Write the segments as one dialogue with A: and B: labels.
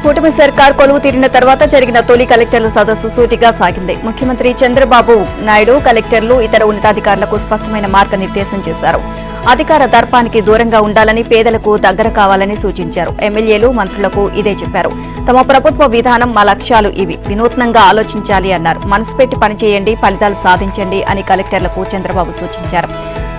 A: కూటమి సర్కార్ కొలువు తీరిన తర్వాత జరిగిన తొలి కలెక్టర్ల సదస్సు సూటిగా సాగింది. ముఖ్యమంత్రి చంద్రబాబు నాయుడు కలెక్టర్లు ఇతర ఉన్నతాధికారులకు స్పష్టమైన మార్గనిర్దేశం చేశారు. అధికార దర్పానికి దూరంగా ఉండాలని, పేదలకు దగ్గర కావాలని సూచించారు. ఎమ్మెల్యేలు, మంత్రులకు ఇదే చెప్పారు. తమ ప్రభుత్వ విధానం, మా లక్ష్యాలు ఇవి, వినూత్నంగా ఆలోచించాలి అన్నారు. మనసు పెట్టి పనిచేయండి, ఫలితాలు సాధించండి అని కలెక్టర్లకు చంద్రబాబు సూచించారు.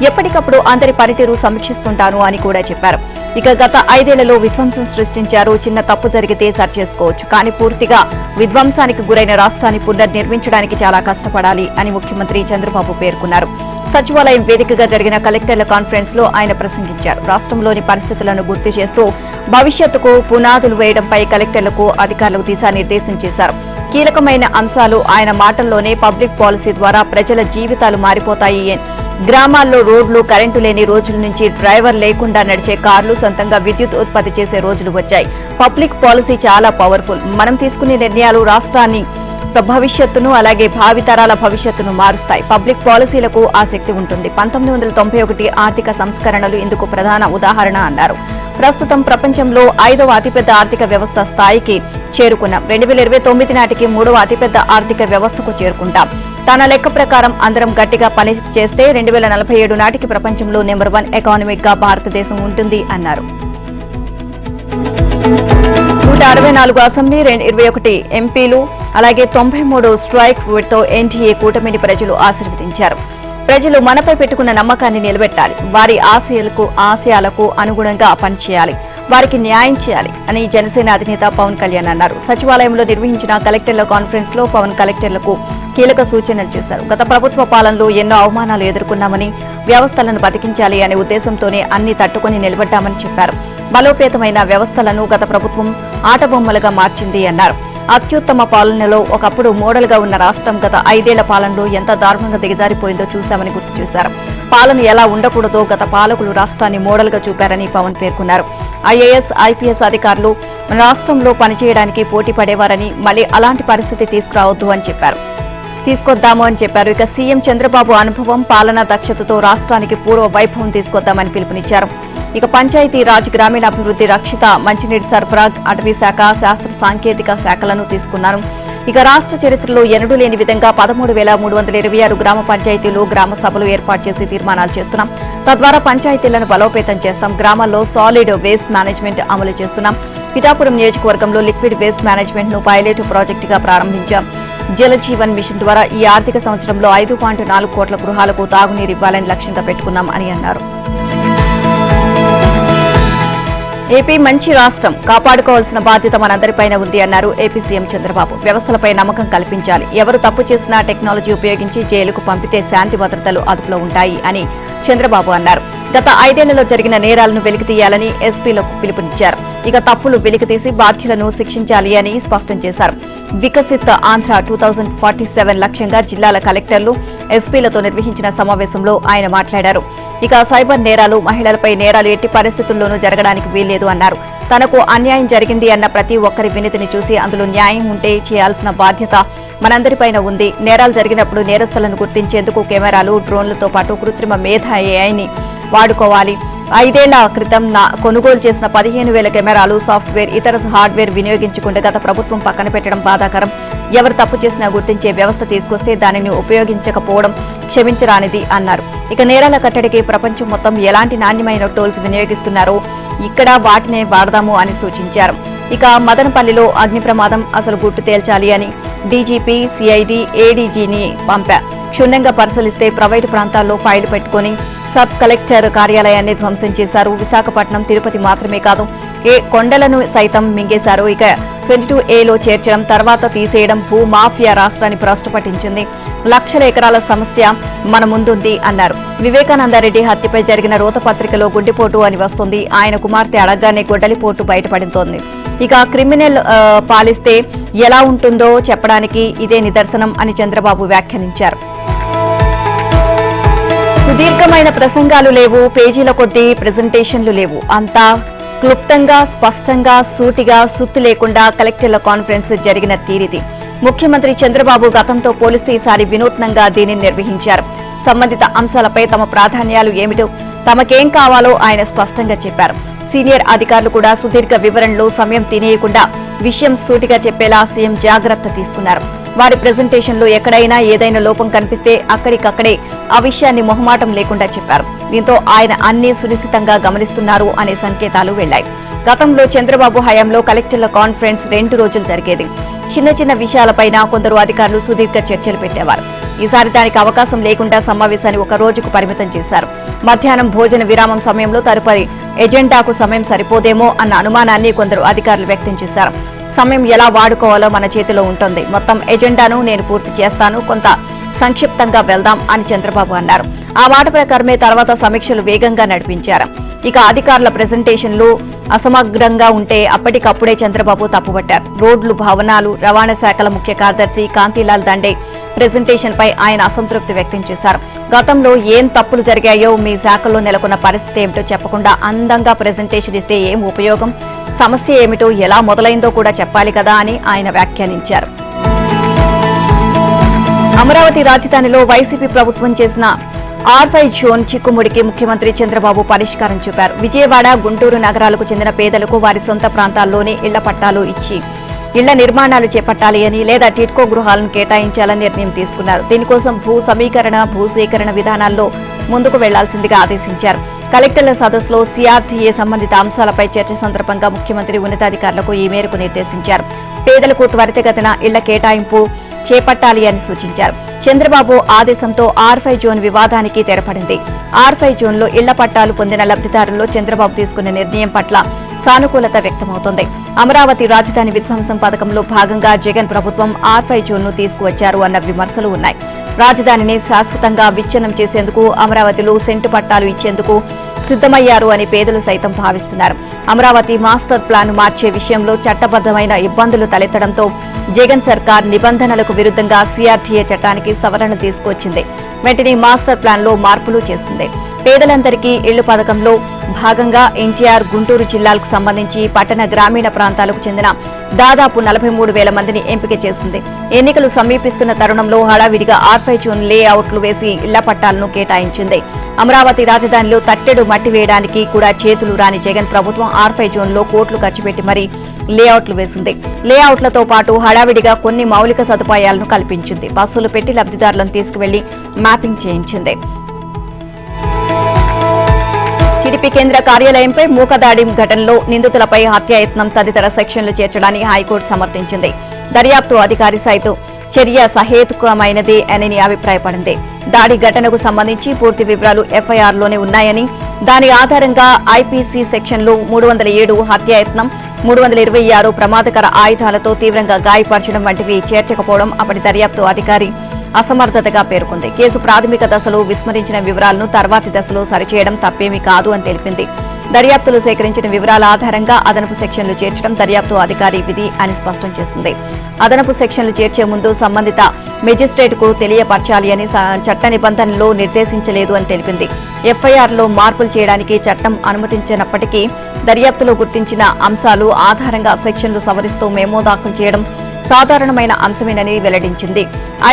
A: ఎప్పటికప్పుడు అందరి పనితీరు సమీక్షిస్తుంటాను అని కూడా చెప్పారు. ఇక గత 5 ఏళ్లలో విధ్వంసం సృష్టించారు. చిన్న తప్పు జరిగితే సరిచేసుకోవచ్చు, కానీ పూర్తిగా విధ్వంసానికి గురైన రాష్ట్రాన్ని పునర్నిర్మించడానికి చాలా కష్టపడాలి అని ముఖ్యమంత్రి చంద్రబాబు పేర్కొన్నారు. సచివాలయం వేదికగా జరిగిన కలెక్టర్ల కాన్ఫరెన్స్ లో ఆయన ప్రసంగించారు. రాష్ట్రంలోని పరిస్థితులను గుర్తు చేస్తూ భవిష్యత్తుకు పునాదులు వేయడంపై కలెక్టర్లకు, అధికారులకు దిశానిర్దేశం చేశారు. కీలకమైన అంశాలు ఆయన మాటల్లోనే. పబ్లిక్ పాలసీ ద్వారా ప్రజల జీవితాలు మారిపోతాయి. గ్రామాల్లో రోడ్లు, కరెంటు లేని రోజుల నుంచి డ్రైవర్ లేకుండా నడిచే కార్లు, సొంతంగా విద్యుత్ ఉత్పత్తి చేసే రోజులు వచ్చాయి. పబ్లిక్ పాలసీ చాలా పవర్ఫుల్. మనం తీసుకునే నిర్ణయాలు రాష్ట్రాన్ని భవిష్యత్తును, అలాగే భావితరాల భవిష్యత్తును మారుస్తాయి. పబ్లిక్ పాలసీలకు ఆ శక్తి ఉంటుంది. 1991 ఆర్థిక సంస్కరణలు ఇందుకు ప్రధాన ఉదాహరణ అన్నారు. ప్రస్తుతం ప్రపంచంలో 5వ అతిపెద్ద ఆర్థిక వ్యవస్థ స్థాయికి చేరుకున్నాం. 2029 నాటికి 3వ అతిపెద్ద ఆర్థిక వ్యవస్థకు చేరుకుంటాం. తన లెక్క ప్రకారం అందరం గట్టిగా పని చేస్తే 2047 నాటికి ప్రపంచంలో నెంబర్ 1 ఎకానమిక్ గా భారతదేశం ఉంటుంది అన్నారు. 164 అసెంబ్లీ, 21 ఎంపీలు, అలాగే 93 స్ట్రైక్ తో ఎన్డీఏ కూటమిని ప్రజలు ఆశీర్వదించారు. ప్రజలు మనపై పెట్టుకున్న నమ్మకాన్ని నిలబెట్టాలి, వారి ఆశయాలకు అనుగుణంగా పనిచేయాలి, వారికి న్యాయం చేయాలి అని జనసేన అధినేత పవన్ కళ్యాణ్ అన్నారు. సచివాలయంలో నిర్వహించిన కలెక్టర్ల కాన్ఫరెన్స్ లో పవన్ కలెక్టర్లకు కీలక సూచనలు చేశారు. గత ప్రభుత్వ పాలనలో ఎన్నో అవమానాలు ఎదుర్కొన్నామని, వ్యవస్థలను బతికించాలి అనే ఉద్దేశంతోనే అన్ని తట్టుకుని నిలబడ్డామని చెప్పారు. బలోపేతమైన వ్యవస్థలను గత ప్రభుత్వం ఆటబొమ్మలుగా మార్చింది అన్నారు. అత్యుత్తమ పాలనలో ఒకప్పుడు మోడల్ గా ఉన్న రాష్ట్రం గత 5 ఏళ్ల పాలనలో ఎంత దారుణంగా దిగజారిపోయిందో చూశామని గుర్తు చేశారు. పాలన ఎలా ఉండకూడదో గత పాలకులు రాష్ట్రాన్ని మోడల్ గా చూపారని పవన్ పేర్కొన్నారు. ఐఏఎస్, ఐపీఎస్ అధికారులు రాష్ట్రంలో పనిచేయడానికి పోటీ పడేవారని, మళ్లీ అలాంటి పరిస్థితి తీసుకొద్దాము అని చెప్పారు. ఇక సీఎం చంద్రబాబు అనుభవం, పాలనా దక్షతతో రాష్ట్రానికి పూర్వ వైభవం తీసుకొద్దామని పిలుపునిచ్చారు. ఇక పంచాయతీ రాజ్, గ్రామీణాభివృద్ధి, రక్షిత, మంచినీటి సరఫరా, అటవీ శాఖ, శాస్త్ర సాంకేతిక శాఖలను తీసుకున్నారు. ఇక రాష్ట్ర చరిత్రలో ఎన్నడూ లేని విధంగా 13,326 గ్రామ పంచాయతీలు, గ్రామ సభలు ఏర్పాటు చేసి తీర్మానాలు చేస్తున్నాం. తద్వారా పంచాయతీలను బలోపేతం చేస్తాం. గ్రామాల్లో సాలిడ్ వేస్ట్ మేనేజ్మెంట్ అమలు చేస్తున్నాం. పిఠాపురం నియోజకవర్గంలో లిక్విడ్ వేస్ట్ మేనేజ్మెంట్ ను పైలట్ ప్రాజెక్టుగా ప్రారంభించాం. జల జీవన్ మిషన్ ద్వారా ఈ ఆర్థిక సంవత్సరంలో 5.4 కోట్ల గృహాలకు తాగునీరు ఇవ్వాలని లక్ష్యంగా పెట్టుకున్నాం అని అన్నారు. ఏపీ మంచి రాష్ట్రం, కాపాడుకోవాల్సిన బాధ్యత మనందరిపైన ఉంది అన్నారు ఏపీ సీఎం చంద్రబాబు. వ్యవస్థలపై నమ్మకం కల్పించాలి. ఎవరు తప్పు చేసినా టెక్నాలజీ ఉపయోగించి జైలుకు పంపితే శాంతి భద్రతలు అదుపులో ఉంటాయి అని చంద్రబాబు అన్నారు. గత 5 ఏళ్లలో జరిగిన నేరాలను వెలికితీయాలని ఎస్పీలకు పిలుపునిచ్చారు. ఇక తప్పులు వెలికితీసి బాధ్యులను శిక్షించాలి అని స్పష్టం చేశారు. వికసిత్ ఆంధ్ర 2047 లక్ష్యంగా జిల్లాల కలెక్టర్లు, ఎస్పీలతో నిర్వహించిన సమావేశంలో ఆయన మాట్లాడారు. ఇక సైబర్ నేరాలు, మహిళలపై నేరాలు ఎట్టి పరిస్థితుల్లోనూ జరగడానికి వీల్లేదు అన్నారు. తనకు అన్యాయం జరిగింది అన్న ప్రతి ఒక్కరి వినతిని చూసి అందులో న్యాయం ఉంటే చేయాల్సిన బాధ్యత మనందరిపైన ఉంది. నేరాలు జరిగినప్పుడు నేరస్తులను గుర్తించేందుకు కెమెరాలు, డ్రోన్లతో పాటు కృత్రిమ మేధ ఏఐని వాడుకోవాలి. 5 ఏళ్ల క్రితం కొనుగోలు చేసిన 15,000 కెమెరాలు, సాఫ్ట్వేర్, ఇతర హార్డ్వేర్ వినియోగించకుండా గత ప్రభుత్వం పక్కన పెట్టడం బాధాకరం. ఎవరు తప్పు చేసినా గుర్తించే వ్యవస్థ తీసుకొస్తే దానిని ఉపయోగించకపోవడం క్షమించరానిది అన్నారు. ఇక నేరాల కట్టడికి ప్రపంచం మొత్తం ఎలాంటి నాణ్యమైన టూల్స్ వినియోగిస్తున్నారో ఇక్కడ వాటినే వాడదాము అని సూచించారు. ఇక మదనపల్లిలో అగ్ని ప్రమాదం, అసలు గుట్టు తేల్చాలి అని డీజీపీ, సిఐడి, ఏడీజీని పంపా. క్షుణ్ణంగా పరిశీలిస్తే ప్రైవేటు ప్రాంతాల్లో ఫైలు పెట్టుకుని సబ్ కలెక్టర్ కార్యాలయాన్ని ధ్వంసం చేశారు. విశాఖపట్నం, తిరుపతి మాత్రమే కాదు, కొండలను సైతం మింగేశారు. ఇక 22A చేర్చడం, తర్వాత తీసేయడం భూ మాఫియా రాష్ట్రాన్ని భ్రష్టుపట్టించింది. లక్షల ఎకరాల సమస్య మన ముందుంది అన్నారు. వివేకానందరెడ్డి హత్యపై జరిగిన రోతపత్రికలో గుండెపోటు అని వస్తుంది. ఆయన కుమార్తె అడగ్గానే గొడ్డలిపోటు బయటపడుతోంది. ఇక క్రిమినల్ పాలిస్తే ఎలా ఉంటుందో చెప్పడానికి ఇదే నిదర్శనం అని చంద్రబాబు వ్యాఖ్యానించారు. సుదీర్ఘమైన ప్రసంగాలు లేవు, పేజీల కొద్దీ ప్రెజెంటేషన్లు లేవు. అంతా క్లుప్తంగా, స్పష్టంగా, సూటిగా, సుత్తి లేకుండా కలెక్టర్ల కాన్ఫరెన్స్ జరిగిన తీరిది. ముఖ్యమంత్రి చంద్రబాబు గతంతో పోలిస్తే ఈసారి వినూత్నంగా దీనిని నిర్వహించారు. సంబంధిత అంశాలపై తమ ప్రాధాన్యాలు ఏమిటో, తమకేం కావాలో ఆయన స్పష్టంగా చెప్పారు. సీనియర్ అధికారులు కూడా సుదీర్ఘ వివరణలో సమయం తినేయకుండా విషయం సూటిగా చెప్పేలా సీఎం జాగ్రత్త తీసుకున్నారు. వారి ప్రెజెంటేషన్లో ఎక్కడైనా ఏదైనా లోపం కనిపిస్తే అక్కడికక్కడే ఆ విషయాన్ని మొహమాటం లేకుండా చెప్పారు. దీంతో ఆయన అన్ని సునిశితంగా గమనిస్తున్నారు అనే సంకేతాలు వెళ్లాయి. గతంలో చంద్రబాబు హయాంలో కలెక్టర్ల కాన్ఫరెన్స్ 2 రోజులు జరిగేది. చిన్న చిన్న విషయాలపైన కొందరు అధికారులు సుదీర్ఘ చర్చలు పెట్టేవారు. ఈసారి దానికి అవకాశం లేకుండా సమావేశాన్ని 1 రోజుకు పరిమితం చేశారు. మధ్యాహ్నం భోజన విరామం సమయంలో తదుపరి ఎజెండాకు సమయం సరిపోదేమో అన్న అనుమానాన్ని కొందరు అధికారులు వ్యక్తం చేశారు. సమయం ఎలా వాడుకోవాలో మన చేతిలో ఉంటుంది. మొత్తం ఎజెండాను నేను పూర్తి చేస్తాను, కొంత సంక్షిప్తంగా వెళ్దాం అని చంద్రబాబు అన్నారు. ఆ మాట ప్రకారమే తర్వాత సమీక్షలు వేగంగా నడిపించారు. ఇక అధికారుల ప్రెజెంటేషన్లు అసమగ్రంగా ఉంటే అప్పటికప్పుడే చంద్రబాబు తప్పుపట్టారు. రోడ్లు, భవనాలు, రవాణా శాఖల ముఖ్య కార్యదర్శి కాంతిలాల్ దండే ప్రెజెంటేషన్ పై ఆయన అసంతృప్తి వ్యక్తం చేశారు. గతంలో ఏం తప్పులు జరిగాయో, మీ శాఖలో నెలకొన్న పరిస్థితి ఏమిటో చెప్పకుండా అందంగా ప్రెజెంటేషన్ ఇస్తే ఏం ఉపయోగం, సమస్య ఏమిటో ఎలా మొదలైందో కూడా చెప్పాలి కదా అని ఆయన వ్యాఖ్యానించారు. అమరావతి రాజధానిలో వైసీపీ ప్రభుత్వం చేసిన R5 జోన్ చిక్కుముడికి ముఖ్యమంత్రి చంద్రబాబు పరిష్కారం చూపారు. విజయవాడ, గుంటూరు నగరాలకు చెందిన పేదలకు వారి సొంత ప్రాంతాల్లోనే ఇళ్ల పట్టాలు ఇచ్చి ఇళ్ల నిర్మాణాలు చేపట్టాలి అని, లేదా టిడ్కో గృహాలను కేటాయించాలని నిర్ణయం తీసుకున్నారు. దీనికోసం భూ సమీకరణ, భూసేకరణ విధానాల్లో ముందుకు వెళ్లాల్సిందిగా ఆదేశించారు. కలెక్టర్ల సదస్సులో CRTA సంబంధిత అంశాలపై చర్చ సందర్భంగా ముఖ్యమంత్రి ఉన్నతాధికారులకు ఈ మేరకు నిర్దేశించారు. పేదలకు త్వరితగతిన ఇళ్ల కేటాయింపు చేపట్టాలి అని సూచించారు. చంద్రబాబు ఆదేశంతో R5 జోన్ వివాదానికి తెరపడింది. R5 జోన్లో ఇళ్ల పట్టాలు పొందిన లబ్ధిదారుల్లో చంద్రబాబు తీసుకున్న నిర్ణయం పట్ల సానుకూలత వ్యక్తమవుతోంది. అమరావతి రాజధాని విధ్వంసం పథకంలో భాగంగా జగన్ ప్రభుత్వం R5 జోన్ను తీసుకువచ్చారు అన్న విమర్శలు ఉన్నాయి. రాజధానిని శాశ్వతంగా విచ్ఛిన్నం చేసేందుకు, అమరావతిలో సెంటు పట్టాలు ఇచ్చేందుకు సిద్దమయ్యారు అని పేదలు సైతం భావిస్తున్నారు. అమరావతి మాస్టర్ ప్లాన్ మార్చే విషయంలో చట్టబద్దమైన ఇబ్బందులు తలెత్తడంతో జగన్ సర్కార్ నిబంధనలకు విరుద్ధంగా CRTA చట్టానికి సవరణ తీసుకొచ్చింది. వెంటనే మాస్టర్ ప్లాన్ లో మార్పులు చేసింది. పేదలందరికీ ఇళ్లు పథకంలో భాగంగా ఎన్టీఆర్, గుంటూరు జిల్లాలకు సంబంధించి పట్టణ, గ్రామీణ ప్రాంతాలకు చెందిన దాదాపు 43,000 మందిని ఎంపిక చేసింది. ఎన్నికలు సమీపిస్తున్న తరుణంలో హడావిడిగా R5 జోన్ లేఅవుట్లు వేసి ఇళ్ల పట్టాలను కేటాయించింది. అమరావతి రాజధానిలో తట్టెడు మట్టి వేయడానికి కూడా చేతులు రాని జగన్ ప్రభుత్వం R5 జోన్లో కోట్లు ఖర్చు పెట్టి మరీ లేఅవుట్లు వేసింది. లేఅవుట్లతో పాటు హడావిడిగా కొన్ని మౌలిక సదుపాయాలను కల్పించింది. బస్సులు పెట్టి లబ్ధిదారులను తీసుకువెళ్లి మ్యాపింగ్ చేయించింది. టీడీపీ కేంద్ర కార్యాలయంపై మూకదాడి ఘటనలో నిందితులపై హత్యాయత్నం తదితర సెక్షన్లు చేర్చడాన్ని హైకోర్టు సమర్థించింది. దర్యాప్తు అధికారి సైతం చర్య సహేతుకమైనదే అని అభిప్రాయపడింది. దాడి ఘటనకు సంబంధించి పూర్తి వివరాలు FIRలోనే ఉన్నాయని, దాని ఆధారంగా IPC సెక్షన్లు 307 హత్యాయత్నం, 326 ప్రమాదకర ఆయుధాలతో తీవ్రంగా గాయపరచడం వంటివి చేర్చకపోవడం అప్పటి దర్యాప్తు అధికారి అసమర్థతగా పేర్కొంది. కేసు ప్రాథమిక దశలో విస్మరించిన వివరాలను తర్వాతి దశలో సరిచేయడం తప్పేమీ కాదు అని తెలిపింది. దర్యాప్తులు సేకరించిన వివరాల ఆధారంగా అదనపు సెక్షన్లు చేర్చడం దర్యాప్తు అధికారి విధి అని స్పష్టం చేసింది. అదనపు సెక్షన్లు చేర్చే ముందు సంబంధిత మెజిస్ట్రేట్కు తెలియపరచాలి అని చట్ట నిబంధనల్లో నిర్దేశించలేదు అని తెలిపింది. FIRలో మార్పులు చేయడానికి చట్టం అనుమతించినప్పటికీ దర్యాప్తులో గుర్తించిన అంశాలు ఆధారంగా సెక్షన్లు సవరిస్తూ మెమో దాఖలు చేయడం సాధారణమైన అంశమేనని వెల్లడించింది.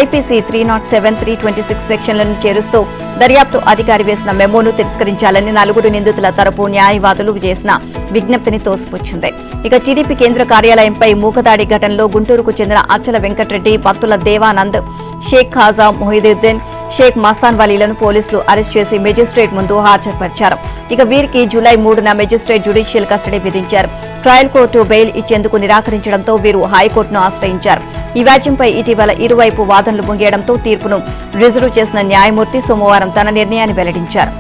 A: IPC 307, 326 సెక్షన్లను చేరుస్తూ దర్యాప్తు అధికారి వేసిన మెమోను తిరస్కరించాలని 4 నిందితుల తరపు న్యాయవాదులు చేసిన విజ్ఞప్తిని తోసిపుచ్చింది. ఇక టీడీపీ కేంద్ర కార్యాలయంపై మూకదాడి ఘటనలో గుంటూరుకు చెందిన అచ్చల వెంకటరెడ్డి, పత్తుల దేవానంద్, షేక్ ఖాజా మొహిదుద్దీన్, షేక్ మస్తాన్ వలీలను పోలీసులు అరెస్ట్ చేసి మెజిస్ట్రేట్ ముందు హాజరుపరిచారు. ఇక వీరికి జూలై 3న మెజిస్ట్రేట్ జ్యుడిషియల్ కస్టడీ విధించారు. ట్రయల్ కోర్టు బెయిల్ ఇచ్చేందుకు నిరాకరించడంతో వీరు హైకోర్టును ఆశ్రయించారు. ఈ వ్యాజ్యంపై ఇటీవల ఇరువైపు వాదనలు ముగియడంతో తీర్పును రిజర్వ్ చేసిన న్యాయమూర్తి సోమవారం తన నిర్ణయాన్ని వెల్లడించారు.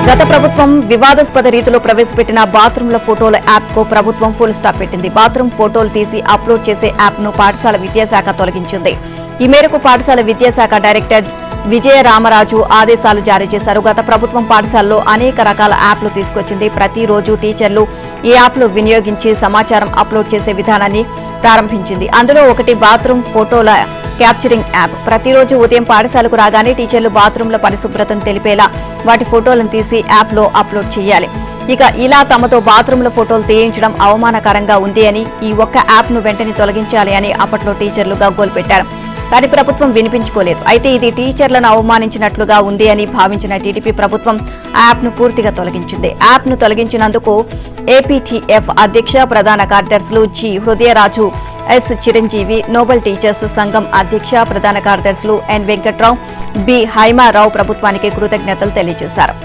A: గత ప్రభుత్వం వివాదాస్పద రీతిలో ప్రవేశపెట్టిన బాత్రూంల ఫోటోల యాప్కు ప్రభుత్వం ఫుల్ స్టాప్ పెట్టింది. బాత్రూం ఫోటోలు తీసి అప్లోడ్ చేసే యాప్ను పాఠశాల విద్యాశాఖ తొలగించింది. ఈ మేరకు పాఠశాల విద్యాశాఖ డైరెక్టర్ విజయరామరాజు ఆదేశాలు జారీ చేశారు. గత ప్రభుత్వం పాఠశాలలో అనేక రకాల యాప్లు తీసుకొచ్చింది. ప్రతిరోజు టీచర్లు ఈ యాప్లు వినియోగించి సమాచారం అప్లోడ్ చేసే విధానాన్ని ప్రారంభించింది. అందులో ఒకటి బాత్రూం ఫోటోల క్యాప్చరింగ్ యాప్. ప్రతిరోజు ఉదయం పాఠశాలకు రాగానే టీచర్లు బాత్రూంల పరిశుభ్రతను తెలిపేలా వాటి ఫోటోలను తీసి యాప్లో అప్లోడ్ చేయాలి. ఇక ఇలా తమతో బాత్రూంల ఫోటోలు తీయించడం అవమానకరంగా ఉంది అని, ఈ ఒక్క యాప్ను వెంటనే తొలగించాలి అని అప్పట్లో టీచర్లు గగ్గోలు పెట్టారు. కానీ ప్రభుత్వం వినిపించుకోలేదు. అయితే ఇది టీచర్లను అవమానించినట్లుగా ఉంది అని భావించిన టీడీపీ ప్రభుత్వం యాప్ను పూర్తిగా తొలగించింది. యాప్ను తొలగించినందుకు ఏపీటీఎఫ్ అధ్యక్ష ప్రధాన కార్యదర్శులు G Hrudayaraju, S Chiranjeevi, Nobel teachers సంఘం అధ్యక్ష ప్రధాన కార్యదర్శులు ఎన్ వెంకట్రావు, బి హైమారావు ప్రభుత్వానికి కృతజ్ఞతలు తెలియజేశారు.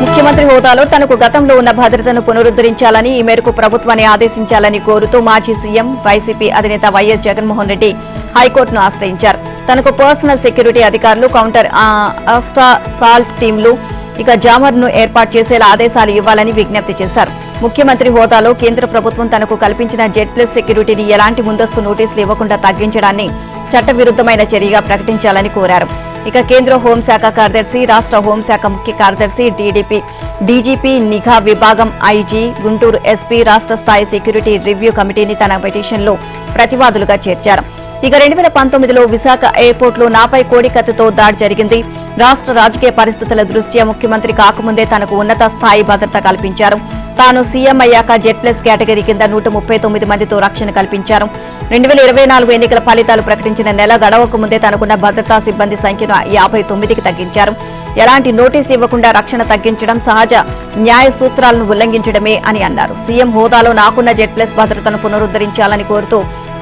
A: ముఖ్యమంత్రి హోదాలో తనకు గతంలో ఉన్న భద్రతను పునరుద్దరించాలని, ఈ మేరకు ప్రభుత్వాన్ని ఆదేశించాలని కోరుతూ మాజీ సీఎం వైసీపీ అధినేత వైఎస్ జగన్మోహన్ రెడ్డి హైకోర్టును ఆశ్రయించారు. తనకు పర్సనల్ సెక్యూరిటీ అధికారులు, కౌంటర్ అసాల్ట్ టీంలు, జామర్ను ఏర్పాటు చేసేలా ఆదేశాలు ఇవ్వాలని విజ్ఞప్తి చేశారు. ముఖ్యమంత్రి హోదాలో కేంద్ర ప్రభుత్వం తనకు కల్పించిన జెడ్ ప్లస్ సెక్యూరిటీని ఎలాంటి ముందస్తు నోటీసులు ఇవ్వకుండా తగ్గించడాన్ని చట్టవిరుద్ధమైన చర్యగా ప్రకటించాలని కోరారు. కేంద్ర హోంశాఖ కార్యదర్శి, రాష్ట్ర హోంశాఖ ముఖ్య కార్యదర్శి, డీజీపీ, నిఘా విభాగం ఐజీ, గుంటూరు ఎస్పీ, రాష్ట్ర స్థాయి సెక్యూరిటీ రివ్యూ కమిటీని తన పిటిషన్లో ప్రతివాదులుగా చేర్చారు. 2019లో విశాఖ ఎయిర్పోర్టులో నాపై కోడికత్తుతో దాడి జరిగింది. రాష్ట్ర రాజకీయ పరిస్థితుల దృష్ట్యా ముఖ్యమంత్రి కాకముందే తనకు ఉన్నత స్థాయి భద్రత కల్పించారు. తాను సీఎం అయ్యాక జెడ్ ప్లస్ కేటగిరీ కింద 139 మందితో రక్షణ కల్పించారు. 2024 ఎన్నికల ఫలితాలు ప్రకటించిన నెల గడవకు ముందే తనకున్న భద్రతా సిబ్బంది సంఖ్యను 59కి తగ్గించారు. ఎలాంటి నోటీసు ఇవ్వకుండా రక్షణ తగ్గించడం సహజ న్యాయ సూత్రాలను ఉల్లంఘించడమే అని అన్నారు. సీఎం హోదాలో నాకున్న జెడ్ ప్లస్ భద్రతను పునరుద్దరించాలని కోరుతూ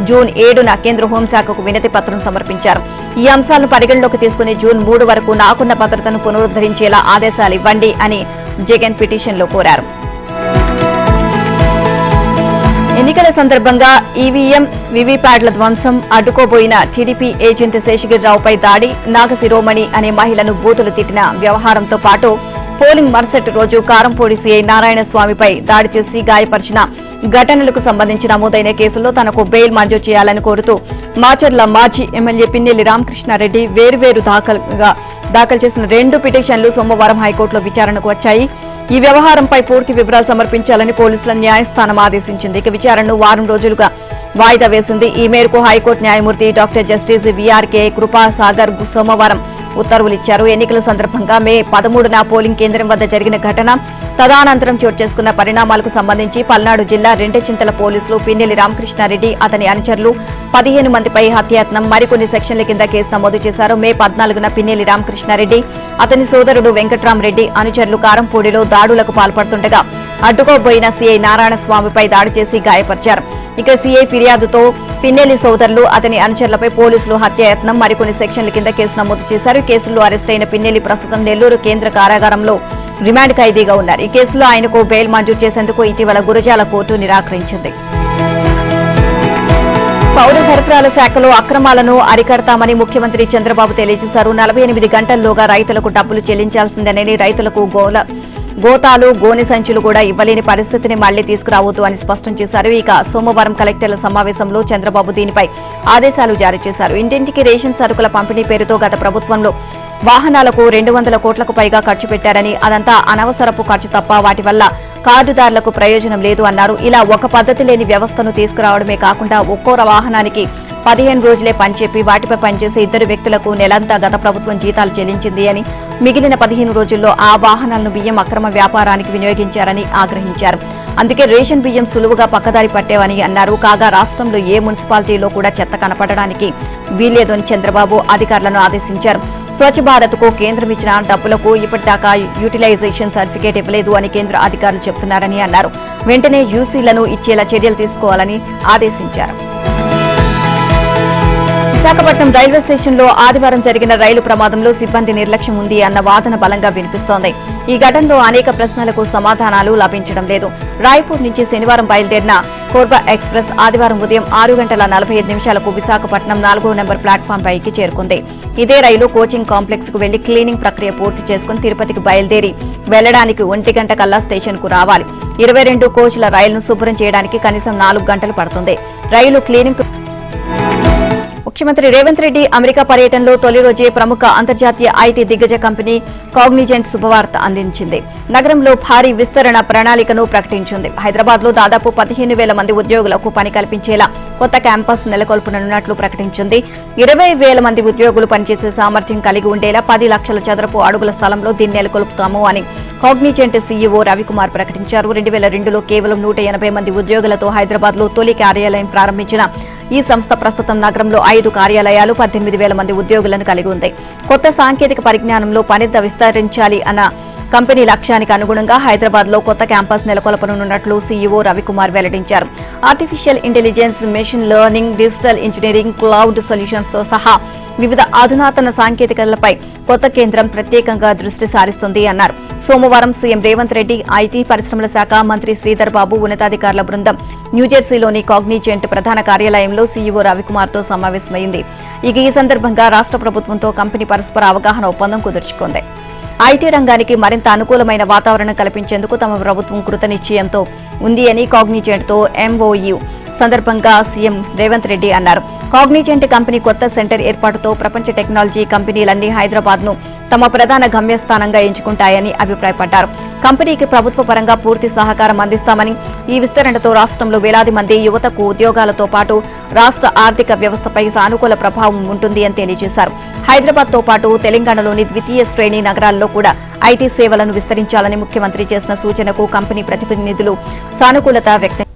A: జూన్ 7న కేంద్ర హోంశాఖకు వినతి పత్రం సమర్పించారు. ఈ అంశాలను పరిగణలోకి తీసుకుని జూన్ 3 వరకు నాకున్న భద్రతను పునరుద్దరించేలా ఆదేశాలు ఇవ్వండి అని జగన్ పిటిషన్లో కోరారు. ఎన్నికల సందర్భంగా ఈవీఎం, వీవీప్యాట్ల ధ్వంసం, అడ్డుకోబోయిన టీడీపీ ఏజెంట్ శేషగిరిరావుపై దాడి, నాగశిరోమణి అనే మహిళను బూతులు తిట్టిన వ్యవహారంతో పాటు పోలింగ్ మరుసటి రోజు కారంపూడి సీఐ నారాయణస్వామిపై దాడి చేసి గాయపరిచిన ఘటనలకు సంబంధించి నమోదైన కేసుల్లో తనకు బెయిల్ మంజూరు చేయాలని కోరుతూ మాచర్ల మాజీ ఎమ్మెల్యే పిన్నెల్లి రామకృష్ణారెడ్డి వేర్వేరు దాఖలు చేసిన 2 పిటిషన్లు సోమవారం హైకోర్టులో విచారణకు వచ్చాయి. ఈ వ్యవహారంపై పూర్తి వివరాలు సమర్పించాలని పోలీసుల న్యాయస్థానం ఆదేశించింది. విచారణను వారం రోజులుగా వాయిదా వేసింది. ఈ మేరకు హైకోర్టు న్యాయమూర్తి డాక్టర్ జస్టిస్ వీఆర్కే కృపాసాగర్ సోమవారం ఉత్తర్వులిచ్చారు. ఎన్నికల సందర్భంగా మే 13న పోలింగ్ కేంద్రం వద్ద జరిగిన ఘటన, తదనంతరం చోటు చేసుకున్న పరిణామాలకు సంబంధించి పల్నాడు జిల్లా రెంటచింతల పోలీసులు పిన్నెల్లి రామకృష్ణారెడ్డి, అతని అనుచరులు 15 మందిపై హత్యాయత్నం, మరికొన్ని సెక్షన్ల కింద కేసు నమోదు చేశారు. మే 14న పిన్నెల్లి రామకృష్ణారెడ్డి, అతని సోదరుడు వెంకట్రామరెడ్డి అనుచరులు కారంపూడిలో దాడులకు పాల్పడుతుండగా అడ్డుకోబోయిన సీఐ నారాయణస్వామిపై దాడి చేసి గాయపరిచారు. సీఐ ఫిర్యాదుతో పిన్నెల్లి సోదరులు, అతని అనుచరులపై పోలీసులు హత్యాయత్నం, మరికొన్ని సెక్షన్ల కింద కేసు నమోదు చేశారు. ఈ కేసులో అరెస్టైన పిన్నెల్లి ప్రస్తుతం నెల్లూరు కేంద్ర కారాగారంలో రిమాండ్ ఖైదీగా ఉన్నారు. ఈ కేసులో ఆయనకు బెయిల్ మంజూరు చేసేందుకు ఇటీవల గురజాల కోర్టు నిరాకరించింది. పౌర సరఫరాల శాఖలో అక్రమాలను అరికడతామని ముఖ్యమంత్రి చంద్రబాబు తెలియజేశారు. 48 గంటల్లోగా రైతులకు డబ్బులు చెల్లించాల్సిందేనని, రైతులకు గోతాలు, గోనె సంచులు కూడా ఇవ్వలేని పరిస్థితిని మళ్లీ తీసుకురావద్దు అని స్పష్టం చేశారు. సోమవారం కలెక్టర్ల సమావేశంలో చంద్రబాబు దీనిపై ఆదేశాలు జారీ చేశారు. ఇంటింటికి రేషన్ సరుకుల పంపిణీ పేరుతో గత ప్రభుత్వంలో వాహనాలకు 200 కోట్లకు పైగా ఖర్చు పెట్టారని, అదంతా అనవసరపు ఖర్చు తప్ప వాటి వల్ల కార్డుదారులకు ప్రయోజనం లేదు అన్నారు. ఇలా ఒక పద్ధతి లేని వ్యవస్థను తీసుకురావడమే కాకుండా ఒక్కో వాహనానికి 15 రోజులే పనిచెప్పి వాటిపై పనిచేసే 2 వ్యక్తులకు నెలంతా గత ప్రభుత్వం జీతాలు చెల్లించింది అని, మిగిలిన 15 రోజుల్లో ఆ వాహనాలను బియ్యం అక్రమ వ్యాపారానికి వినియోగించారని ఆగ్రహించారు. అందుకే రేషన్ బియ్యం సులువుగా పక్కదారి పట్టేవని అన్నారు. కాగా రాష్ట్రంలో ఏ మున్సిపాలిటీలో కూడా చెత్త కనపడడానికి వీల్లేదని చంద్రబాబు అధికారులను ఆదేశించారు. స్వచ్ఛ భారత్ కు కేంద్రం ఇచ్చిన డబ్బులకు ఇప్పటిదాకా యూటిలైజేషన్ సర్టిఫికేట్ ఇవ్వలేదు అని కేంద్ర అధికారులు చెబుతున్నారని అన్నారు. వెంటనే యూసీలను ఇచ్చేలా చర్యలు తీసుకోవాలని ఆదేశించారు. విశాఖపట్నం రైల్వే స్టేషన్లో ఆదివారం జరిగిన రైలు ప్రమాదంలో సిబ్బంది నిర్లక్ష్యం ఉంది అన్న వాదన బలంగా వినిపిస్తోంది. ఈ ఘటనలో అనేక ప్రశ్నలకు సమాధానాలు లభించడం లేదు. రాయ్పూర్ నుంచి శనివారం బయలుదేరిన కోర్బా ఎక్స్ప్రెస్ ఆదివారం ఉదయం 6:45 విశాఖపట్నం 4వ నెంబర్ ప్లాట్ఫామ్ పైకి చేరుకుంది. ఇదే రైలు కోచింగ్ కాంప్లెక్స్ కు వెళ్లి క్లీనింగ్ ప్రక్రియ పూర్తి చేసుకుని తిరుపతికి బయలుదేరి వెళ్లడానికి 1 గంట కల్లా స్టేషన్ కు రావాలి. 22 కోచ్ల రైలును శుభ్రం చేయడానికి కనీసం 4 గంటలు పడుతుంది. రైలు క్లీనింగ్ ముఖ్యమంత్రి రేవంత్ రెడ్డి అమెరికా పర్యటనలో తొలి రోజే ప్రముఖ అంతర్జాతీయ ఐటీ దిగ్గజ కంపెనీ కాగ్నిజెంట్ శుభవార్త అందించింది. నగరంలో భారీ విస్తరణ ప్రణాళికను ప్రకటించింది. హైదరాబాద్ లో దాదాపు 15,000 మంది ఉద్యోగులకు పని కల్పించేలా కొత్త క్యాంపస్ నెలకొల్పనున్నట్లు ప్రకటించింది. 20,000 మంది ఉద్యోగులు పనిచేసే సామర్థ్యం కలిగి ఉండేలా 10 లక్షల చదరపు అడుగుల స్థలంలో దీన్ని నెలకొల్పుతాము అని కాగ్నిజెంట్ సీఈఓ రవికుమార్ ప్రకటించారు. 2002లో కేవలం 180 మంది ఉద్యోగులతో హైదరాబాద్ లో తొలి కార్యాలయం ప్రారంభించిన ఈ సంస్థ ప్రస్తుతం నగరంలో 5 కార్యాలయాలు 18,000 మంది ఉద్యోగులను కలిగి ఉంది. కొత్త సాంకేతిక పరిజ్ఞానంలో పనిత విస్తరించాలి అన్న కంపెనీ లక్ష్యానికి అనుగుణంగా హైదరాబాద్ లో కొత్త క్యాంపస్ నెలకొల్పనున్నట్లు సీఈఓ రవికుమార్ వెల్లడించారు. Artificial intelligence, machine learning, digital engineering, cloud solutions తో సహా వివిధ అధునాతన సాంకేతికతలపై కొత్త కేంద్రం ప్రత్యేకంగా దృష్టి సారిస్తుంది అన్నారు. సోమవారం సీఎం రేవంత్ రెడ్డి, ఐటీ పరిశ్రమల శాఖ మంత్రి శ్రీధర్ బాబు ఉన్నతాధికారుల బృందం న్యూజెర్సీలోని కాగ్నిజెంట్ ప్రధాన కార్యాలయంలో సీఈఓ రవికుమార్ తో సమావేశమైంది. ఈ సందర్భంగా రాష్ట్ర ప్రభుత్వంతో కంపెనీ పరస్పర అవగాహన ఒప్పందం కుదుర్చుకుంది. ఐటీ రంగానికి మరింత అనుకూలమైన వాతావరణం కల్పించేందుకు తమ ప్రభుత్వం కృతనిశ్చయంతో ఉంది అని కాగ్నిజెంట్తో ఎంఓయూ సందర్భంగా సీఎం రేవంత్ రెడ్డి అన్నారు. కాగ్నిజెంట్ కంపెనీ కొత్త సెంటర్ ఏర్పాటుతో ప్రపంచ టెక్నాలజీ కంపెనీలన్నీ హైదరాబాద్ ను తమ ప్రధాన గమ్యస్థానంగా ఎంచుకుంటాయని అభిప్రాయపడ్డారు. కంపెనీకి ప్రభుత్వ పరంగా పూర్తి సహకారం అందిస్తామని, ఈ విస్తరణతో రాష్ట్రంలో వేలాది మంది యువతకు ఉద్యోగాలతో పాటు రాష్ట్ర ఆర్థిక వ్యవస్థపై సానుకూల ప్రభావం ఉంటుంది అని తెలియజేశారు. హైదరాబాద్ తో పాటు తెలంగాణలోని ద్వితీయ శ్రేణి నగరాల్లో కూడా ఐటీ సేవలను విస్తరించాలని ముఖ్యమంత్రి చేసిన సూచనకు కంపెనీ ప్రతినిధులు సానుకూలత వ్యక్తం.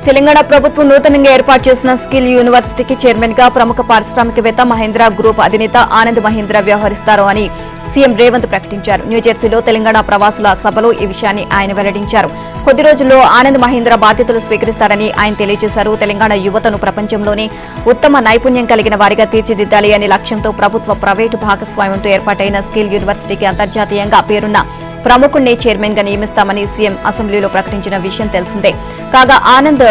A: తెలంగాణ ప్రభుత్వం నూతనంగా ఏర్పాటు చేసిన స్కిల్ యూనివర్సిటీకి చైర్మన్ గా ప్రముఖ పారిశ్రామికవేత్త మహీంద్రా గ్రూప్ అధినేత ఆనంద్ మహీంద్రా వ్యవహరిస్తారు అని సీఎం రేవంత్ ప్రకటించారు. న్యూజెర్సీలో తెలంగాణ ప్రవాసుల సభలో ఈ విషయాన్ని ఆయన వెల్లడించారు. కొద్ది రోజుల్లో ఆనంద్ మహీంద్రా బాధ్యతలు స్వీకరిస్తారని ఆయన తెలియజేశారు. తెలంగాణ యువతను ప్రపంచంలోనే ఉత్తమ నైపుణ్యం కలిగిన వారిగా తీర్చిదిద్దాలి అనే లక్ష్యంతో ప్రభుత్వ ప్రైవేటు భాగస్వామ్యంతో ఏర్పాటైన స్కిల్ యూనివర్సిటీకి అంతర్జాతీయంగా పేరున్న ప్రముఖుణ్ణి చైర్మన్ గా నియమిస్తామని సీఎం అసెంబ్లీలో ప్రకటించిన విషయం తెలిసిందే. కాగా ఆనంద్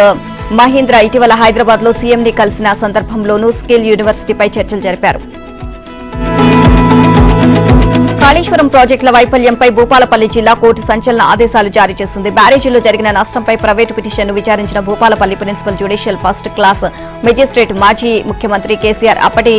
A: మహీంద్రా ఇటీవల హైదరాబాద్ లో సీఎం ని కలిసిన సందర్భంలోనూ స్కిల్ యూనివర్సిటీపై చర్చలు జరిపారు. కాళేశ్వరం ప్రాజెక్టుల వైఫల్యంపై భూపాలపల్లి జిల్లా కోర్టు సంచలన ఆదేశాలు జారీ చేసింది. బ్యారేజీలో జరిగిన నష్టంపై ప్రైవేటు పిటిషన్ను విచారించిన Bhupalpally principal judicial first class magistrate మాజీ ముఖ్యమంత్రి కేసీఆర్ అప్పటి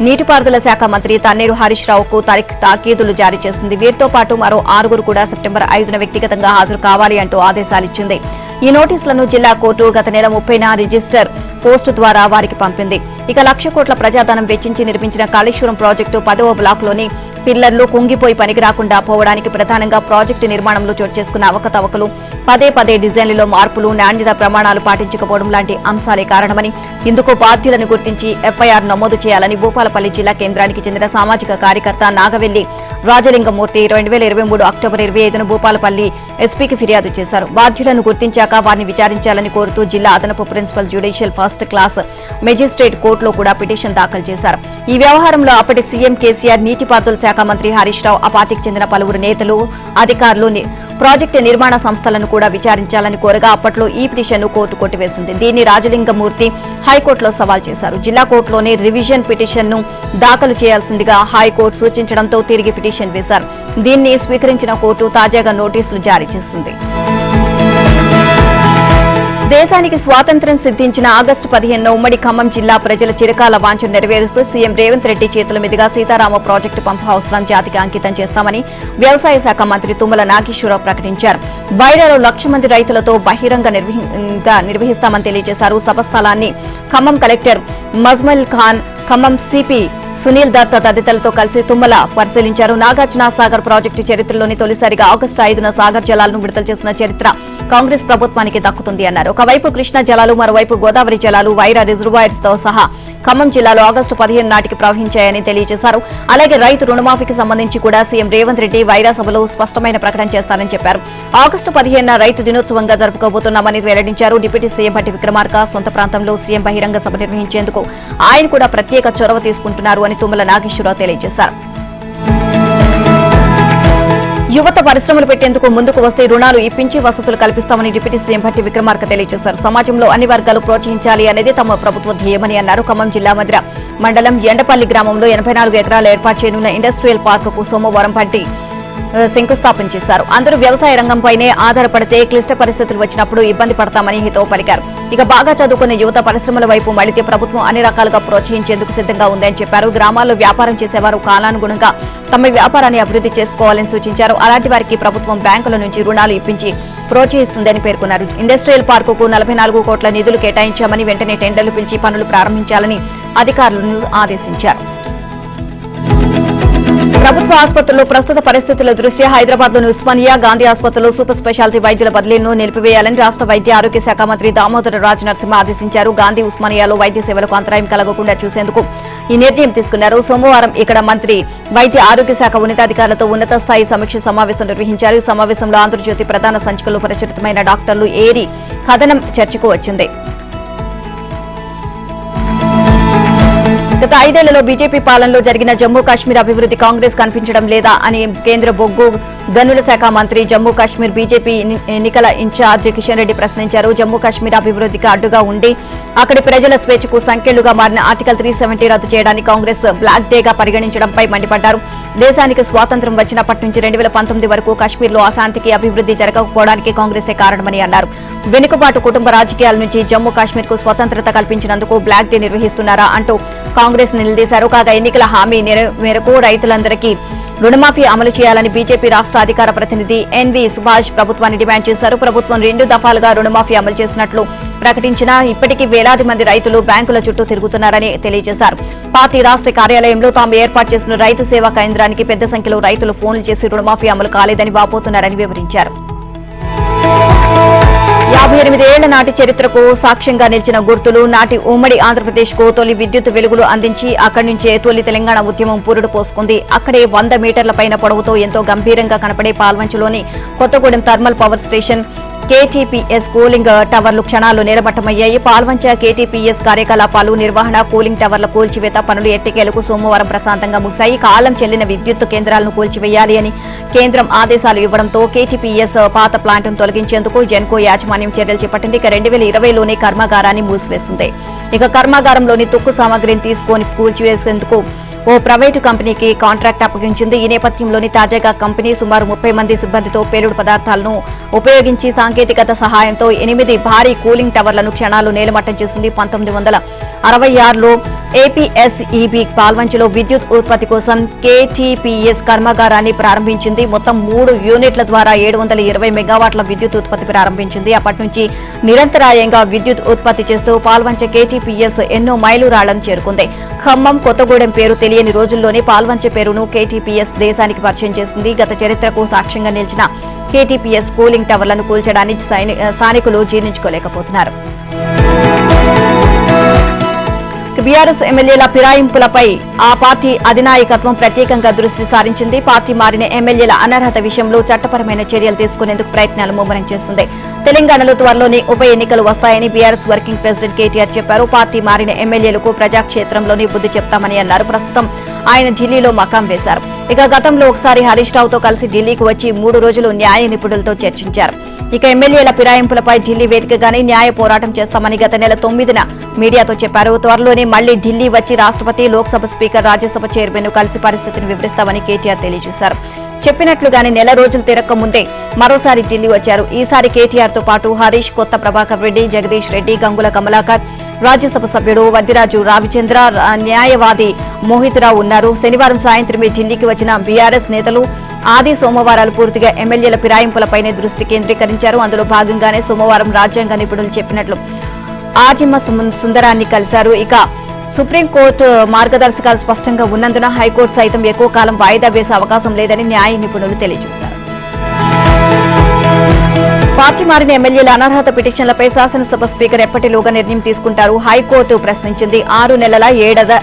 A: నీటిపారుదల శాఖ మంత్రి తన్నీరు హరీష్ రావుకు తాకీదులు జారీ చేసింది. వీరితో పాటు మరో 6 కూడా సెప్టెంబర్ 5న వ్యక్తిగతంగా హాజరు కావాలి అంటూ ఆదేశాలిచ్చింది. ఈ నోటీసులను జిల్లా కోర్టు గత నెల 30న రిజిస్టర్ పోస్టు ద్వారా వారికి పంపింది. ఇక 1,00,000 కోట్ల ప్రజాధనం వెచ్చించి నిర్మించిన కాళేశ్వరం ప్రాజెక్టు 10వ బ్లాక్లోని పిల్లర్లు కుంగిపోయి పనికి రాకుండా పోవడానికి ప్రధానంగా ప్రాజెక్టు నిర్మాణంలో చోటు చేసుకున్న అవకతవకలు, పదే డిజైన్లలో మార్పులు, నాణ్యత ప్రమాణాలు పాటించకపోవడం లాంటి అంశాలే కారణమని, ఇందుకు బాధ్యులను గుర్తించి ఎఫ్ఐఆర్ నమోదు చేయాలని భూపాలపల్లి జిల్లా కేంద్రానికి చెందిన సామాజిక కార్యకర్త నాగవెల్లి రాజలింగమూర్తి 2023 అక్టోబర్ 25న భూపాలపల్లి ఎస్పీకి ఫిర్యాదు చేశారు. బాధ్యులను గుర్తించాక వారిని విచారించాలని కోరుతూ జిల్లా అదనపు principal judicial first class magistrate కోర్టులో కూడా పిటిషన్ దాఖలు చేశారు. ఈ వ్యవహారంలో అప్పటి సీఎం కేసీఆర్, నీటిపారుదల శాఖ మంత్రి హరీష్ రావు, ఆ పార్టీకి చెందిన పలువురు నేతలు, అధికారులు ప్రాజెక్టు నిర్మాణ సంస్థలను కూడా విచారించాలని కోరగా అప్పట్లో ఈ పిటిషన్ను కోర్టు కొట్టివేసింది. దీన్ని రాజలింగమూర్తి హైకోర్టులో సవాల్ చేశారు. జిల్లా కోర్టులోనే రివిజన్ పిటిషన్ను దాఖలు చేయాల్సిందిగా హైకోర్టు సూచించడంతో తిరిగి పిటిషన్ వేశారు. దీన్ని స్వీకరించిన కోర్టు తాజాగా నోటీసులు జారీ చేసింది. దేశానికి స్వాతంత్ర్యం సిద్ధించిన ఆగస్టు 15న ఉమ్మడి ఖమ్మం జిల్లా ప్రజల చిరకాల వాంఛను నెరవేరుస్తూ సీఎం రేవంత్ రెడ్డి చేతుల మీదుగా సీతారామ ప్రాజెక్టు పంపు హౌస్లను జాతికి అంకితం చేస్తామని వ్యవసాయ శాఖ మంత్రి తుమ్మల నాగేశ్వరరావు ప్రకటించారు. బైరాలో 1,00,000 మంది రైతులతో బహిరంగ నిర్వహిస్తామని తెలియజేశారు. సభ స్థలాన్ని ఖమ్మం కలెక్టర్ మజ్మల్ ఖాన్, ఖమ్మం సిపి సునీల్ దత్ తదితరులతో కలిసి తుమ్మల పరిశీలించారు. నాగార్జున సాగర్ ప్రాజెక్టు చరిత్రలోని తొలిసారిగా ఆగస్టు 5న సాగర్ జలాలను విడుదల చేసిన చరిత్ర కాంగ్రెస్ ప్రభుత్వానికి దక్కుతుంది అన్నారు. ఒకవైపు కృష్ణా జలాలు, మరోవైపు గోదావరి జలాలు వైరా రిజర్వాయర్స్ తో సహా ఖమ్మం జిల్లాలో ఆగస్టు 15 నాటికి ప్రవహించాయని తెలియజేశారు. అలాగే రైతు రుణమాఫీకి సంబంధించి కూడా సీఎం రేవంత్ రెడ్డి వైరా సభలో స్పష్టమైన ప్రకటన చేస్తారని చెప్పారు. ఆగస్టు 15న రైతు దినోత్సవంగా జరుపుకోబోతున్నామని వెల్లడించారు. డిప్యూటీ సీఎం భట్టి విక్రమార్క సొంత ప్రాంతంలో సీఎం బహిరంగ సభ నిర్వహించేందుకు ఆయన కూడా ప్రత్యేక చొరవ తీసుకుంటున్నారు అని తుమ్మల నాగేశ్వరరావు తెలియజేశారు. యువత పరిశ్రమలు పెట్టేందుకు ముందుకు వస్తే రుణాలు ఇప్పించి వసతులు కల్పిస్తామని డిప్యూటీ సీఎం భట్టి విక్రమార్క తెలియజేశారు. సమాజంలో అన్ని వర్గాలు ప్రోత్సహించాలి అనేది తమ ప్రభుత్వ ధ్యేయమని అన్నారు. ఖమ్మం జిల్లా మధ్య మండలం ఎండపల్లి గ్రామంలో 84 ఎకరాలు ఏర్పాటు చేయనున్న ఇండస్ట్రియల్ పార్కుకు సోమవారం భట్టి శంకుస్థాపన చేశారు. అందరూ వ్యవసాయ రంగంపైనే ఆధారపడితే క్లిష్ట పరిస్థితులు వచ్చినప్పుడు ఇబ్బంది పడతామని హితవు పలికారు. ఇక బాగా చదువుకున్న యువత పరిశ్రమల వైపు మళ్లితే ప్రభుత్వం అన్ని రకాలుగా ప్రోత్సహించేందుకు సిద్ధంగా ఉందని చెప్పారు. గ్రామాల్లో వ్యాపారం చేసేవారు కాలానుగుణంగా తమ వ్యాపారాన్ని అభివృద్ధి చేసుకోవాలని సూచించారు. అలాంటి వారికి ప్రభుత్వం బ్యాంకుల నుంచి రుణాలు ఇప్పించి ప్రోత్సహిస్తుందని పేర్కొన్నారు. ఇండస్ట్రియల్ పార్కుకు 44 కోట్ల నిధులు కేటాయించామని, వెంటనే టెండర్లు పిలిచి పనులు ప్రారంభించాలని అధికారులను ఆదేశించారు. ప్రభుత్వ ఆసుపత్రుల్లో ప్రస్తుత పరిస్థితుల దృష్ట్యా హైదరాబాద్లోని ఉస్మానియా, గాంధీ ఆసుపత్రుల్లో సూపర్ స్పెషాలిటీ వైద్యుల బదిలీలను నిలిపివేయాలని రాష్ట్ర వైద్య ఆరోగ్య శాఖ మంత్రి దామోదర రాజ నరసింహ ఆదేశించారు. గాంధీ, ఉస్మానియాలో వైద్య సేవలకు అంతరాయం కలగకుండా చూసేందుకు ఈ నిర్ణయం తీసుకున్నారు. సోమవారం ఇక్కడ మంత్రి వైద్య ఆరోగ్య శాఖ ఉన్నతాధికారులతో ఉన్నత స్థాయి సమీక్ష సమావేశం నిర్వహించారు. ఈ సమావేశంలో ఆంధ్రజ్యోతి ప్రధాన సంచికలో ప్రచురితమైన డాక్టర్లు ఏరి కథనం చర్చకు వచ్చింది. గత 5 ఏళ్లలో బీజేపీ పాలనలో జరిగిన జమ్మూ కాశ్మీర్ అభివృద్ధి కాంగ్రెస్ కనిపించడం లేదా అని కేంద్ర బొగ్గు గనుల శాఖ మంత్రి, జమ్మూ కాశ్మీర్ బీజేపీ ఎన్నికల ఇన్ఛార్జ్ కిషన్ రెడ్డి ప్రశ్నించారు. జమ్మూ కాశ్మీర్ అభివృద్ధికి అడ్డుగా ఉండి అక్కడి ప్రజల స్వేచ్ఛకు సంకెళ్లుగా మారిన ఆర్టికల్ 370 రద్దు చేయడాన్ని కాంగ్రెస్ బ్లాక్ డేగా పరిగణించడంపై మండిపడ్డారు. దేశానికి స్వాతంత్ర్యం వచ్చినప్పటి నుంచి 2019 వరకు కాశ్మీర్లో అశాంతికి, అభివృద్ధి జరగకపోవడానికి కాంగ్రెసే కారణమని అన్నారు. వెనుకబాటు కుటుంబ రాజకీయాల నుంచి జమ్మూ కాశ్మీర్ కు స్వతంత్రత కల్పించినందుకు బ్లాక్ డే నిర్వహిస్తున్నారా అంటూ కాంగ్రెస్ నిలదీశారు. కాగా ఎన్నికల హామీ మేరకు రైతులందరికీ రుణమాఫీ అమలు చేయాలని బీజేపీ రాష్ట్ర అధికార ప్రతినిధి ఎన్వి సుభాష్ ప్రభుత్వాన్ని డిమాండ్ చేశారు. ప్రభుత్వం 2 దఫాలుగా రుణమాఫీ అమలు చేసినట్లు ప్రకటించినా ఇప్పటికీ వేలాది మంది రైతులు బ్యాంకుల చుట్టూ తిరుగుతున్నారని తెలియజేశారు. పార్టీ రాష్ట్ర కార్యాలయంలో తాము ఏర్పాటు చేసిన రైతు సేవా కేంద్రానికి పెద్ద సంఖ్యలో రైతులు ఫోన్లు చేసి రుణమాఫీ అమలు కాలేదని వాపోతున్నారని వివరించారు. 58 ఏళ్ల నాటి చరిత్రకు సాక్ష్యంగా నిలిచిన గుర్తులు, నాటి ఉమ్మడి ఆంధ్రప్రదేశ్ కు తొలి విద్యుత్ వెలుగులు అందించి అక్కడి నుంచే తొలి తెలంగాణ ఉద్యమం పురుడు పోసుకుంది. అక్కడే 100 మీటర్ల పైన పొడవుతో ఎంతో గంభీరంగా కనపడే పాల్వంచలోని Kothagudem thermal power station KTPS cooling టవర్లు క్షణాల్లో నిలబట్టమయ్యాయి. పాల్వంచ కేటీపీఎస్ కార్యకలాపాలు, నిర్వహణ, కూలింగ్ టవర్ల కూల్చివేత పనులు ఎట్టకేలకు సోమవారం ప్రశాంతంగా ముగిశాయి. కాలం చెల్లిన విద్యుత్ కేంద్రాలను కూల్చివేయాలి అని కేంద్రం ఆదేశాలు ఇవ్వడంతో కేటీపీఎస్ పాత ప్లాంట్ను తొలగించేందుకు జెన్కో యాజమాన్యం చర్యలు చేపట్టింది. ఇక 2020లోనే కర్మాగారాన్ని మూసివేసింది. ఇక కర్మాగారంలోని తుక్కు సామగ్రిని తీసుకొని కూల్చివేసేందుకు ఓ ప్రైవేటు కంపెనీకి కాంట్రాక్ట్ అప్పగించింది. ఈ నేపథ్యంలోని తాజాగా కంపెనీ సుమారు 30 మంది సిబ్బందితో పేలుడు పదార్థాలను ఉపయోగించి సాంకేతికత సహాయంతో 8 భారీ కూలింగ్ టవర్లను క్షణాలు నేలమట్టం చేసింది. 1966లో ఏపీఎస్ఈబీ పాల్వంచలో విద్యుత్ ఉత్పత్తి కోసం కేటీపీఎస్ కర్మాగారాన్ని ప్రారంభించింది. మొత్తం 3 యూనిట్ల ద్వారా 720 మెగావాట్ల విద్యుత్ ఉత్పత్తి ప్రారంభించింది. అప్పటి నుంచి నిరంతరాయంగా విద్యుత్ ఉత్పత్తి చేస్తూ పాల్వంచ కేటీపీఎస్ ఎన్నో మైలురాళ్లను చేరుకుంది. ఖమ్మం, కొత్తగూడెం పేరు తెలియని రోజుల్లోనే పాల్వంచ పేరును కేటీపీఎస్ దేశానికి పరిచయం చేసింది. గత చరిత్రకు సాక్ష్యంగా నిలిచిన కేటీపీఎస్ కూలింగ్ టవర్లను కూల్చడాన్ని స్థానికులు జీర్ణించుకోలేకపోతున్నారు. బీఆర్ఎస్ ఎమ్మెల్యేల ఫిరాయింపులపై ఆ పార్టీ అధినాయకత్వం ప్రత్యేకంగా దృష్టి సారించింది. పార్టీ మారిన ఎమ్మెల్యేల అనర్హత విషయంలో చట్టపరమైన చర్యలు తీసుకునేందుకు ప్రయత్నాలు ముమ్మరం చేస్తుంది. తెలంగాణలో త్వరలోనే ఉప ఎన్నికలు వస్తాయని బీఆర్ఎస్ వర్కింగ్ ప్రెసిడెంట్ కేటీఆర్ చెప్పారు. పార్టీ మారిన ఎమ్మెల్యేలకు ప్రజాక్షేత్రంలోనే బుద్ధి చెప్తామని అన్నారు. ప్రస్తుతం ఆయన ఢిల్లీలో మకాం వేశారు. ఇక గతంలో ఒకసారి హరీష్ రావుతో కలిసి ఢిల్లీకి వచ్చి 3 రోజులు న్యాయ నిపుణులతో చర్చించారు. ఇక ఎమ్మెల్యేల ఫిరాయింపులపై ఢిల్లీ వేదికగానే న్యాయ పోరాటం చేస్తామని గత నెల 9న మీడియాతో చెప్పారు. త్వరలోనే మళ్లీ ఢిల్లీ వచ్చి రాష్ట్రపతి, లోక్సభ స్పీకర్, రాజ్యసభ చైర్మన్ ను కలిసి పరిస్థితిని వివరిస్తామని కేటీఆర్ తెలియజేశారు. చెప్పినట్లుగానే నెల రోజులు తిరక్క ముందే మరోసారి ఢిల్లీ వచ్చారు. ఈసారి కేటీఆర్ తో పాటు హరీష్, కొత్త ప్రభాకర్ రెడ్డి, జగదీష్ రెడ్డి, గంగుల కమలాకర్, రాజ్యసభ సభ్యుడు వద్దిరాజు రావిచంద్ర, న్యాయవాది మోహిత్రావు ఉన్నారు. శనివారం సాయంత్రమే ఢిల్లీకి వచ్చిన బీఆర్ఎస్ నేతలు ఆది, సోమవారాలు పూర్తిగా ఎమ్మెల్యేల ఫిరాయింపులపైనే దృష్టి కేంద్రీకరించారు. అందులో భాగంగానే సోమవారం రాజ్యాంగ నిపుణులు చెప్పినట్లు ఆజిమ సుందరాన్ని కలిశారు. ఇక సుప్రీంకోర్టు మార్గదర్శకాలు స్పష్టంగా ఉన్నందున హైకోర్టు సైతం ఎక్కువ కాలం వాయిదా వేసే అవకాశం లేదని న్యాయ నిపుణులు తెలియజేశారు. పార్టీ మారిన ఎమ్మెల్యేల అనర్హత పిటిషన్లపై శాసనసభ స్పీకర్ ఎప్పటిలోగా నిర్ణయం తీసుకుంటారు? హైకోర్టు ప్రశ్నించింది. 6 నెలల, 7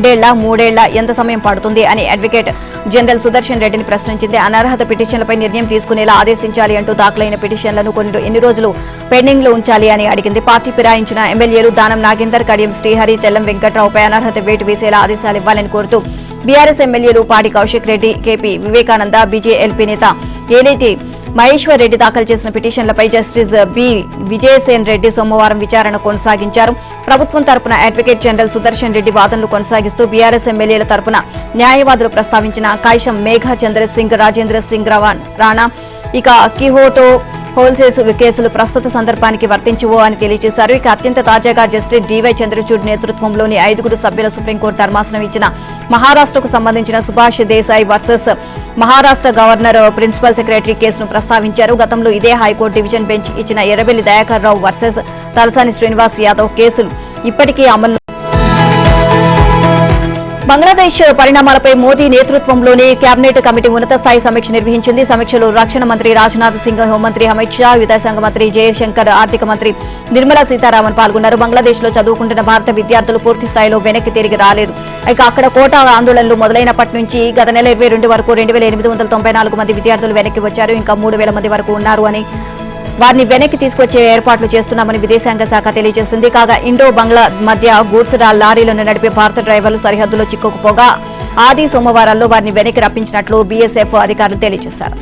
A: ఏళ్ల, 3 ఏళ్ల ఎంత సమయం పడుతుంది అని అడ్వకేట్ జనరల్ సుదర్శన్ రెడ్డిని ప్రశ్నించింది. అనర్హత పిటిషన్లపై నిర్ణయం తీసుకునేలా ఆదేశించాలి అంటూ దాఖలైన పిటిషన్లను ఎన్ని రోజులు పెండింగ్ లో ఉంచాలి అని అడిగింది. పార్టీ ఫిరాయించిన ఎమ్మెల్యేలు దానం నాగేందర్, కడియం శ్రీహరి, తెల్లం వెంకట్రావుపై అనర్హత వేటు వేసేలా ఆదేశాలు ఇవ్వాలని కోరుతూ బీఆర్ఎస్ ఎమ్మెల్యేలు పాడి కౌశిక్ రెడ్డి, కేపీ వివేకానంద, బీజేఎల్పీ నేత ఏలేటి మహేశ్వర్ రెడ్డి దాఖలు చేసిన పిటిషన్లపై జస్టిస్ బి విజయసేన్ రెడ్డి సోమవారం విచారణ కొనసాగించారు. ప్రభుత్వం తరపున అడ్వకేట్ జనరల్ సుదర్శన్ రెడ్డి వాదనలు కొనసాగిస్తూ బీఆర్ఎస్ ఎమ్మెల్యేల తరపున న్యాయవాదులు ప్రస్తావించిన కైషం మేఘా చంద్ర సింగ్, రాజేంద్ర సింగ్ రాణా, ఇక కిహోటో హోల్సేల్స్ కేసులు ప్రస్తుత సందర్భానికి వర్తించవు అని తెలియజేశారు. ఇక అత్యంత తాజాగా జస్టిస్ డివై చంద్రచూడ్ నేతృత్వంలోని 5 సభ్యుల సుప్రీంకోర్టు ధర్మాసనం ఇచ్చిన మహారాష్ట్రకు సంబంధించిన Subhash Desai versus Maharashtra governor principal secretary కేసును ప్రస్తావించారు. గతంలో ఇదే హైకోర్టు డివిజన్ బెంచ్ ఇచ్చిన ఎర్రబెల్లి దయాకర్ రావు వర్సెస్ తలసాని శ్రీనివాస్ యాదవ్ కేసులు ఇప్పటికీ అమల్లో బంగ్లాదేశ్ పరిణామాలపై మోదీ నేతృత్వంలోని కేబినెట్ కమిటీ ఉన్నత స్థాయి సమీక్ష నిర్వహించింది. సమీక్షలో రక్షణ మంత్రి రాజ్నాథ్ సింగ్, హోంమంత్రి అమిత్ షా, విదేశాంగ మంత్రి జయశంకర్, ఆర్థిక మంత్రి నిర్మలా సీతారామన్ పాల్గొన్నారు. బంగ్లాదేశ్ లో చదువుకుంటున్న భారత విద్యార్థులు పూర్తి స్థాయిలో వెనక్కి తిరిగి రాలేదు. ఇక అక్కడ కోటా ఆందోళనలు మొదలైనప్పటి నుంచి గత నెల 22 వరకు 2894 మంది విద్యార్థులు వెనక్కి వచ్చారు. ఇంకా 3000 మంది వరకు ఉన్నారు అని వారిని వెనక్కి తీసుకొచ్చే ఏర్పాట్లు చేస్తున్నామని విదేశాంగ శాఖ తెలియజేసింది. కాగా ఇండో బంగ్లా మధ్య గూడ్స్ లారీలను నడిపే భారత డ్రైవర్లు సరిహద్దులో చిక్కుకుపోగా ఆది సోమవారాల్లో వారిని వెనక్కి రప్పించినట్లు బీఎస్ఎఫ్ అధికారులు తెలియజేశారు.